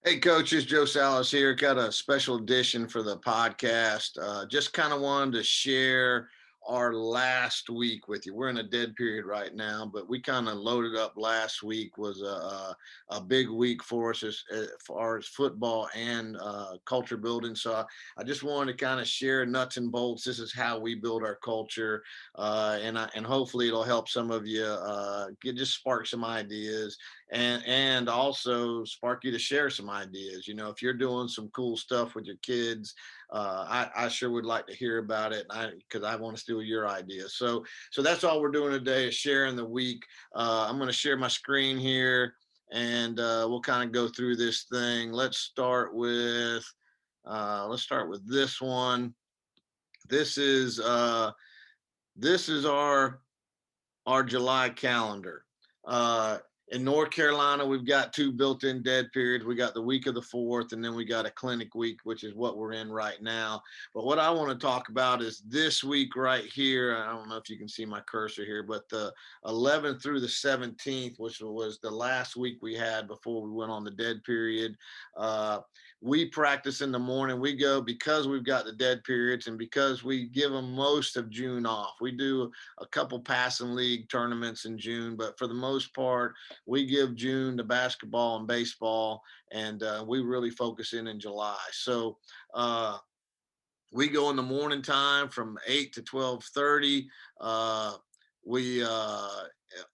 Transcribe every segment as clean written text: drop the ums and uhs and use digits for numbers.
Hey, coaches, Joe Salas here. Got a special edition for the podcast. Just kind of wanted to share our last week with you. We're in a dead period right now, but we kind of loaded up last week. Was a big week for us as far as football and culture building. So I just wanted to kind of share nuts and bolts. This is how we build our culture, and hopefully it'll help some of you just spark some ideas and also spark you to share some ideas. You know, if you're doing some cool stuff with your kids, I sure would like to hear about it, because I want to steal your ideas. So that's all we're doing today is sharing the week. I'm going to share my screen here, and we'll kind of go through this thing. Let's start with this one. This is our July calendar. In North Carolina, we've got two built-in dead periods. We got the week of the 4th, and then we got a clinic week, which is what we're in right now. But what I want to talk about is this week right here. I don't know if you can see my cursor here, but the 11th through the 17th, which was the last week we had before we went on the dead period. We practice in the morning. We go because we've got the dead periods and because we give them most of June off. We do a couple passing league tournaments in June, but for the most part, we give June to basketball and baseball, and we really focus in July. So we go in the morning time from 8 to 12:30. We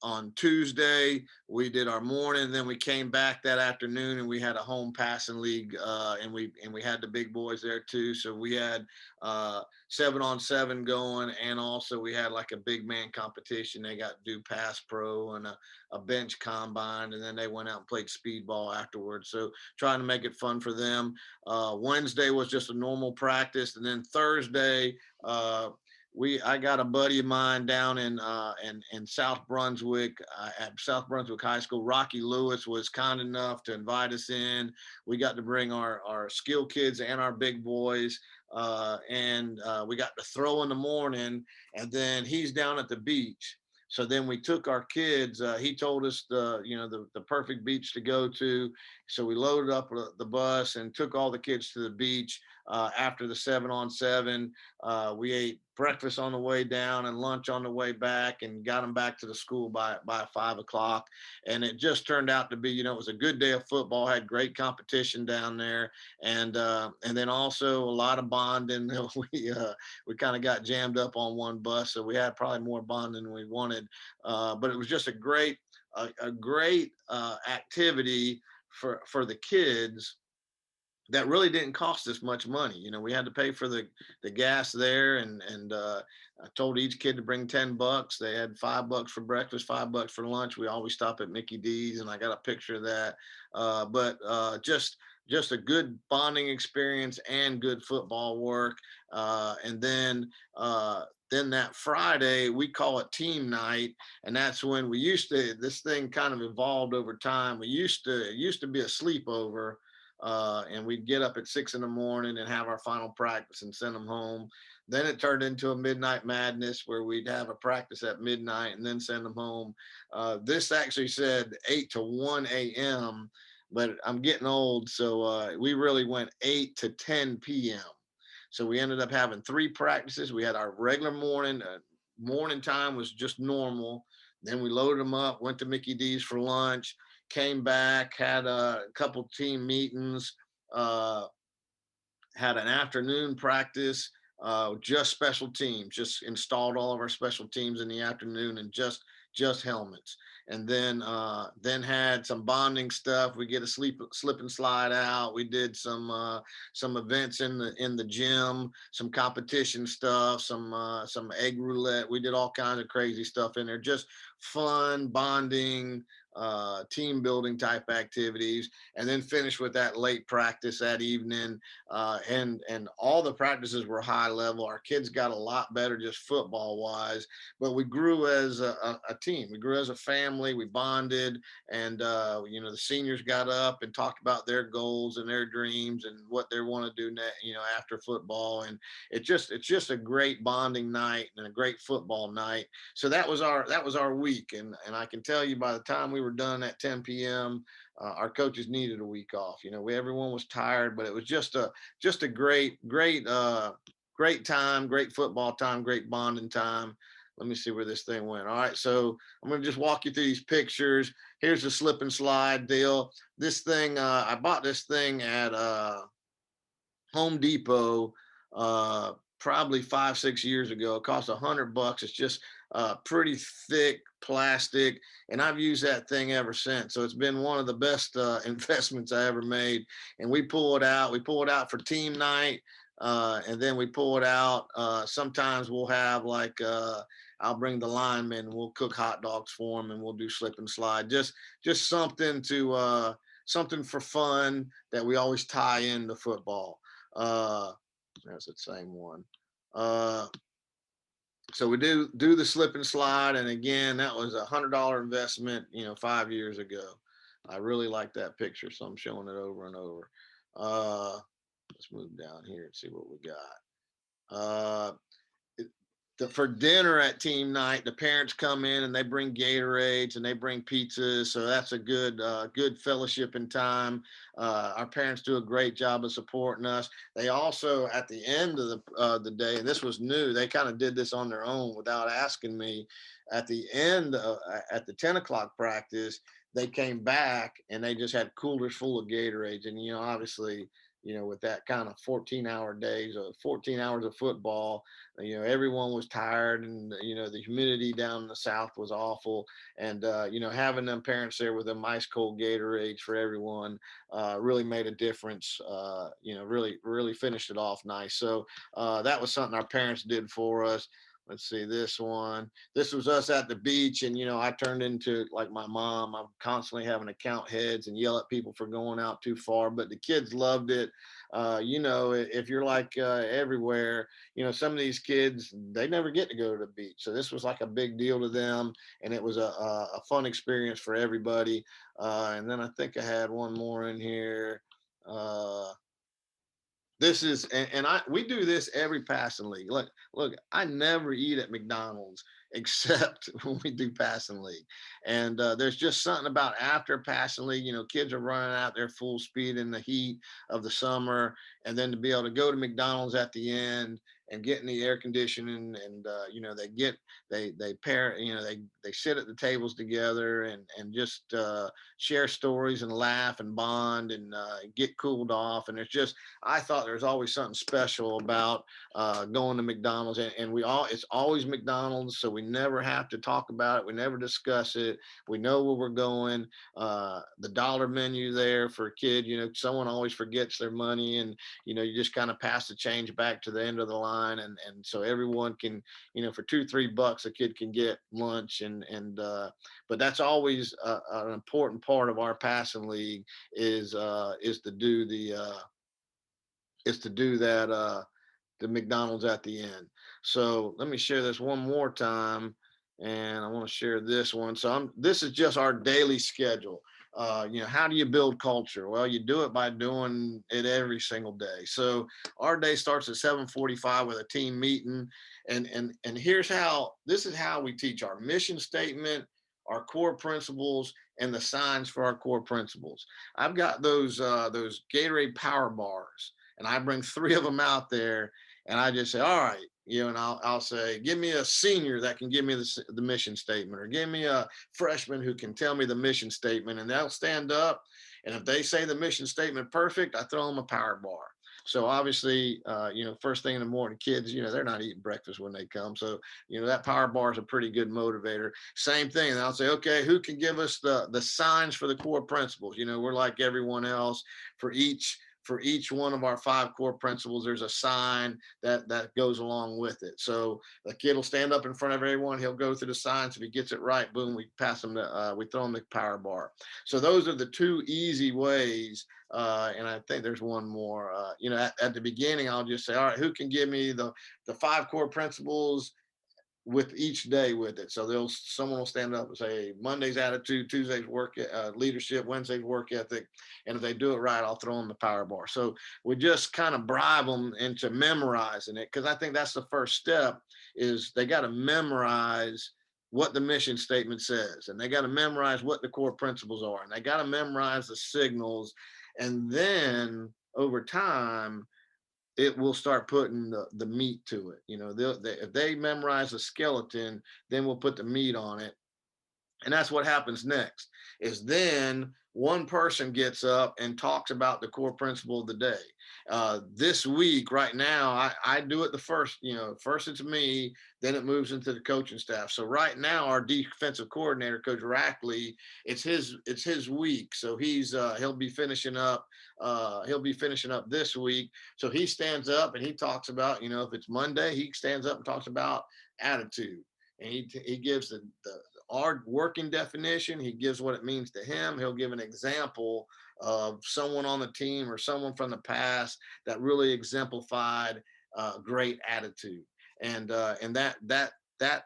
On Tuesday we did our morning, then we came back that afternoon and we had a home passing league, and we had the big boys there too. So we had 7-on-7 going, and also we had like a big man competition. They got to do pass pro and a bench combine, and then they went out and played speedball afterwards. So trying to make it fun for them. Wednesday was just a normal practice, and then Thursday I got a buddy of mine down in South Brunswick, at South Brunswick High School. Rocky Lewis was kind enough to invite us in. We got to bring our skill kids and our big boys, and we got to throw in the morning, and then he's down at the beach. So then we took our kids. He told us the perfect beach to go to. So we loaded up the bus and took all the kids to the beach. After the 7-on-7, we ate breakfast on the way down and lunch on the way back, and got them back to the school by 5 o'clock. And it just turned out to be, it was a good day of football. Had great competition down there, and then also a lot of bonding. We kind of got jammed up on one bus, so we had probably more bonding than we wanted. But it was just a great activity for the kids that really didn't cost us much money. We had to pay for the gas there, and I told each kid to bring $10. They had $5 for breakfast, $5 for lunch. We always stop at Mickey D's, and I got a picture of that. But just a good bonding experience and good football work. And then that Friday, we call it team night, and that's when this thing kind of evolved over time. It used to be a sleepover, and we'd get up at 6 in the morning and have our final practice and send them home. Then it turned into a midnight madness where we'd have a practice at midnight and then send them home. This actually said 8 to 1 a.m., but I'm getting old, so we really went 8 to 10 p.m. So we ended up having 3 practices. We had our regular morning. Morning time was just normal. Then we loaded them up, went to Mickey D's for lunch, came back, had a couple team meetings, uh, had an afternoon practice, just special teams, just installed all of our special teams in the afternoon, and just helmets. And then had some bonding stuff. We get a slip and slide out. We did some events in the gym, some competition stuff, some egg roulette. We did all kinds of crazy stuff in there. Just fun bonding, team building type activities, and then finish with that late practice that evening. And all the practices were high level. Our kids got a lot better just football wise, but we grew as a team. We grew as a family. We bonded, and the seniors got up and talked about their goals and their dreams and what they want to do after football. And it's just a great bonding night and a great football night. So that was our week, and I can tell you, by the time we were done at 10 p.m., our coaches needed a week off. Everyone was tired, but it was just a great time, great football time, great bonding time. Let me see where this thing went. All right, so I'm going to just walk you through these pictures. Here's the slip and slide deal. This thing, I bought this thing at Home Depot probably 5-6 years ago. It cost $100. It's just pretty thick plastic, and I've used that thing ever since. So it's been one of the best investments I ever made. And we pull it out. We pull it out for team night, and then we pull it out. Sometimes we'll have I'll bring the linemen. We'll cook hot dogs for them, and we'll do slip and slide. Just something for fun that we always tie into football. That's the same one. So we do the slip and slide, and again, that was $100 investment, 5 years ago. I really like that picture, so I'm showing it over and over. Let's move down here and see what we got. For dinner at team night, the parents come in and they bring Gatorades and they bring pizzas, so that's a good fellowship in time. Our parents do a great job of supporting us. They also, at the end of the day, and this was new, they kind of did this on their own without asking me. At the end, at the 10 o'clock practice, they came back and they just had coolers full of Gatorades, and obviously, with that kind of 14-hour days, 14 hours of football, everyone was tired, and the humidity down in the south was awful, and having them parents there with them ice cold Gatorades for everyone really made a difference. Really finished it off nice. So that was something our parents did for us. Let's see this one. This was us at the beach, and I turned into like my mom. I'm constantly having to count heads and yell at people for going out too far, but the kids loved it. If you're like everywhere, some of these kids, they never get to go to the beach, so this was like a big deal to them, and it was a fun experience for everybody. And then I think I had one more in here. This is, and we do this every passing league. Look, I never eat at McDonald's except when we do passing league. And there's just something about after passing league, kids are running out there full speed in the heat of the summer, and then to be able to go to McDonald's at the end and get in the air conditioning, and they pair, they sit at the tables together, and just share stories and laugh and bond, and get cooled off. And I thought there's always something special about going to McDonald's, and it's always McDonald's, so we never have to talk about it. We never discuss it. We know where we're going. The dollar menu there for a kid, someone always forgets their money, and you just kind of pass the change back to the end of the line, and so everyone can, for $2-3 a kid can get lunch, but that's always an important part of our passing league is to do that the McDonald's at the end. So let me share this one more time, and I want to share this one. So this is just our daily schedule. How do you build culture? Well, you do it by doing it every single day. So our day starts at 7:45 with a team meeting, and this is how we teach our mission statement, our core principles, and the signs for our core principles. I've got those Gatorade power bars, and I bring 3 of them out there, and I just say, all right, and I'll say, give me a senior that can give me the mission statement, or give me a freshman who can tell me the mission statement, and they'll stand up. And if they say the mission statement perfect, I throw them a power bar. So obviously, first thing in the morning, kids, they're not eating breakfast when they come. So, that power bar is a pretty good motivator. Same thing. And I'll say, okay, who can give us the signs for the core principles? We're like everyone else. For each one of our 5 core principles, there's a sign that goes along with it. So the kid will stand up in front of everyone. He'll go through the signs. If he gets it right, boom, we pass him we throw him the power bar. So those are the 2 easy ways. And I think there's one more. At the beginning, I'll just say, all right, who can give me the 5 core principles with each day with it. So someone will stand up and say Monday's attitude, Tuesday's work leadership, Wednesday's work ethic, and if they do it right, I'll throw them the power bar. So we just kind of bribe them into memorizing it, because I think that's the first step. Is they got to memorize what the mission statement says, and they got to memorize what the core principles are, and they got to memorize the signals, and then over time it will start putting the meat to it. If they memorize the skeleton, then we'll put the meat on it. And that's what happens next. Is then one person gets up and talks about the core principle of the day. This week, right now, I do it the first. First it's me, then it moves into the coaching staff. So right now, our defensive coordinator, Coach Rackley, it's his week. So he'll be finishing up. He'll be finishing up this week. So he stands up and he talks about, if it's Monday, he stands up and talks about attitude, and he gives the our working definition. He gives what it means to him. He'll give an example of someone on the team or someone from the past that really exemplified great attitude. And that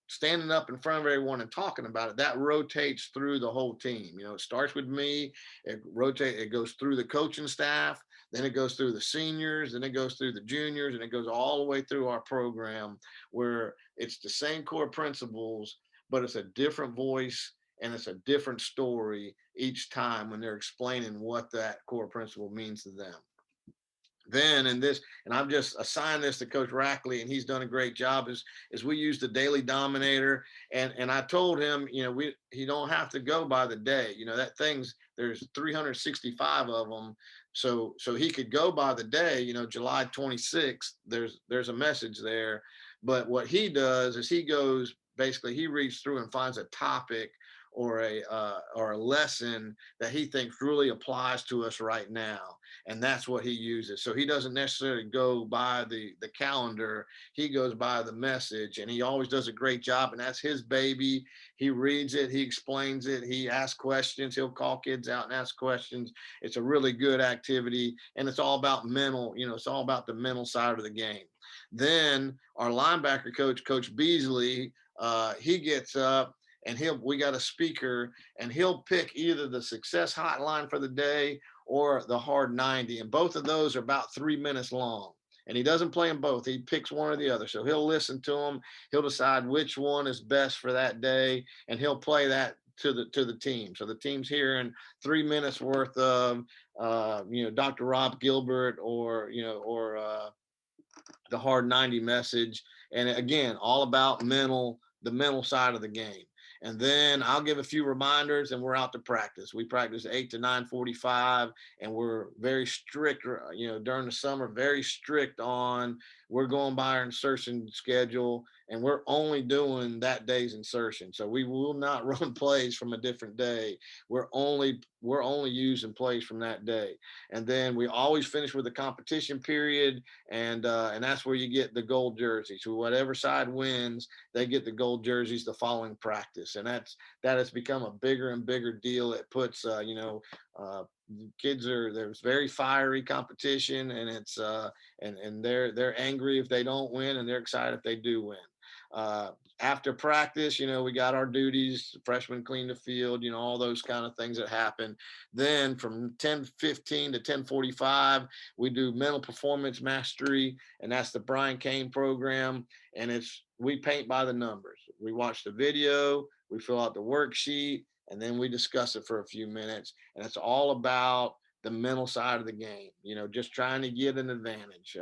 standing up in front of everyone and talking about it, that rotates through the whole team. It starts with me, it goes through the coaching staff, then it goes through the seniors, then it goes through the juniors, and it goes all the way through our program, where it's the same core principles, but it's a different voice and it's a different story each time when they're explaining what that core principle means to them. Then and I've just assigned this to Coach Rackley, and he's done a great job. Is we use the daily dominator, and I told him, he don't have to go by the day. That there's 365 of them, so he could go by the day. July 26th, there's a message there, but what he does is he reads through and finds a topic or a lesson that he thinks really applies to us right now, and that's what he uses. So he doesn't necessarily go by the calendar, he goes by the message, and he always does a great job, and that's his baby. He reads it, he explains it, he asks questions, he'll call kids out and ask questions. It's a really good activity, and it's all about it's all about the mental side of the game. Then our linebacker coach, Coach Beasley, he gets up, and we got a speaker, and he'll pick either the success hotline for the day or the hard 90. And both of those are about 3 minutes long. And he doesn't play them both. He picks one or the other. So he'll listen to them. He'll decide which one is best for that day, and he'll play that to the team. So the team's hearing 3 minutes worth of Dr. Rob Gilbert or the hard 90 message. And again, all about the mental side of the game. And then I'll give a few reminders, and we're out to practice. We practice 8 to 9:45, and we're very strict, during the summer, very strict on, we're going by our insertion schedule, and we're only doing that day's insertion. So we will not run plays from a different day. We're only using plays from that day. And then we always finish with a competition period, and that's where you get the gold jerseys. So whatever side wins, they get the gold jerseys the following practice, and that has become a bigger and bigger deal. It puts there's very fiery competition, and it's and they're angry if they don't win, and they're excited if they do win. After practice, we got our duties. Freshmen clean the field, all those kind of things that happen. Then from 10:15 to 10:45, we do mental performance mastery, and that's the Brian Kane program. And we paint by the numbers. We watch the video, we fill out the worksheet, and then we discuss it for a few minutes. And it's all about the mental side of the game, just trying to get an advantage,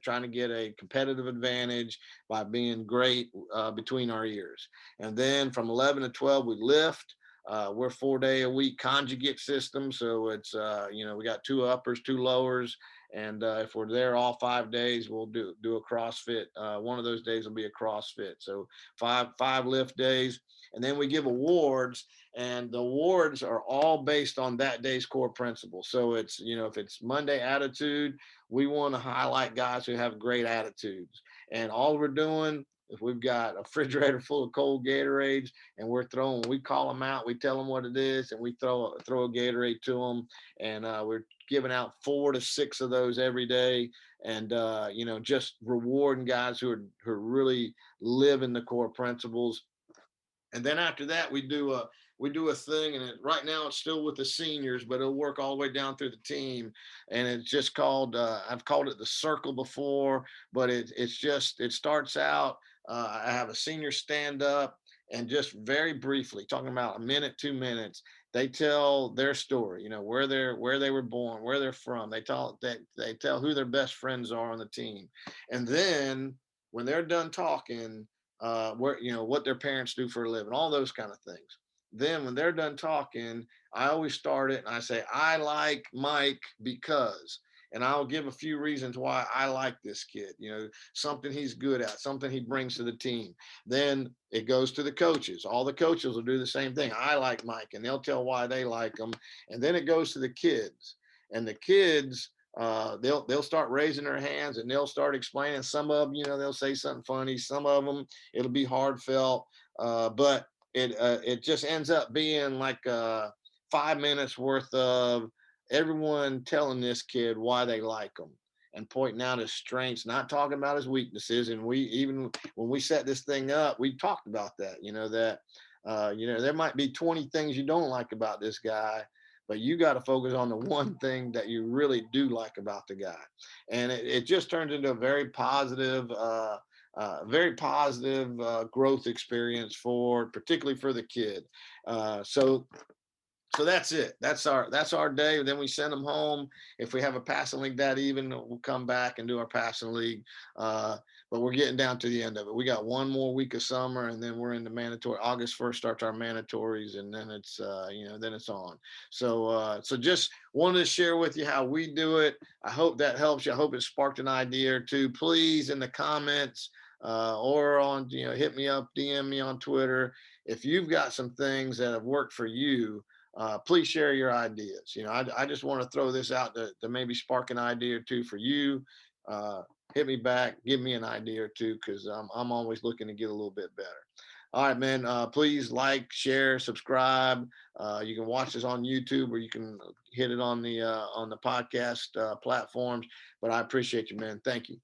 trying to get a competitive advantage by being great between our ears. And then from 11 to 12, we lift. We're 4-day-a-week conjugate system. So it's, we got 2 uppers, 2 lowers. And if we're there all 5 days, we'll do a CrossFit. One of those days will be a CrossFit. So five lift days. And then we give awards, and the awards are all based on that day's core principles. So it's, if it's Monday attitude, we want to highlight guys who have great attitudes. And all we're doing, if we've got a refrigerator full of cold Gatorades, and we call them out, we tell them what it is, and we throw a Gatorade to them. And we're giving out 4 to 6 of those every day. and just rewarding guys who are really living the core principles. And then after that, we do a thing, and right now it's still with the seniors, but it'll work all the way down through the team. And it's just called I've called it the circle before, but it starts out. I have a senior stand up, and just very briefly talking about a minute, 2 minutes. They tell their story, where they were born, where they're from. They tell who their best friends are on the team, and then when they're done talking, what their parents do for a living, all those kind of things. Then when they're done talking, I always start it and I say, I like Mike because, and I'll give a few reasons why I like this kid, something he's good at, something he brings to the team. Then it goes to the coaches. All the coaches will do the same thing. I like Mike, and they'll tell why they like him. And then it goes to the kids, and the kids, they'll start raising their hands and they'll start explaining. Some of them, they'll say something funny. Some of them, it'll be heartfelt. But it just ends up being like 5 minutes worth of everyone telling this kid why they like him and pointing out his strengths, not talking about his weaknesses. And we, even when we set this thing up, we talked about that. There might be 20 things you don't like about this guy, but you got to focus on the one thing that you really do like about the guy. And it just turns into a very positive growth experience particularly for the kid. So that's it. That's our day. Then we send them home. If we have a passing league that even, we'll come back and do our passing league. But we're getting down to the end of it. We got one more week of summer, and then we're in the mandatory. August 1st starts our mandatories, and then it's on. So just wanted to share with you how we do it. I hope that helps you. I hope it sparked an idea or two. Please, in the comments or on, hit me up, DM me on Twitter if you've got some things that have worked for you. Please share your ideas. I just want to throw this out to maybe spark an idea or two for you. Hit me back, give me an idea or two, because I'm always looking to get a little bit better. All right, man. Please like, share, subscribe. You can watch this on YouTube, or you can hit it on the podcast platforms. But I appreciate you, man. Thank you.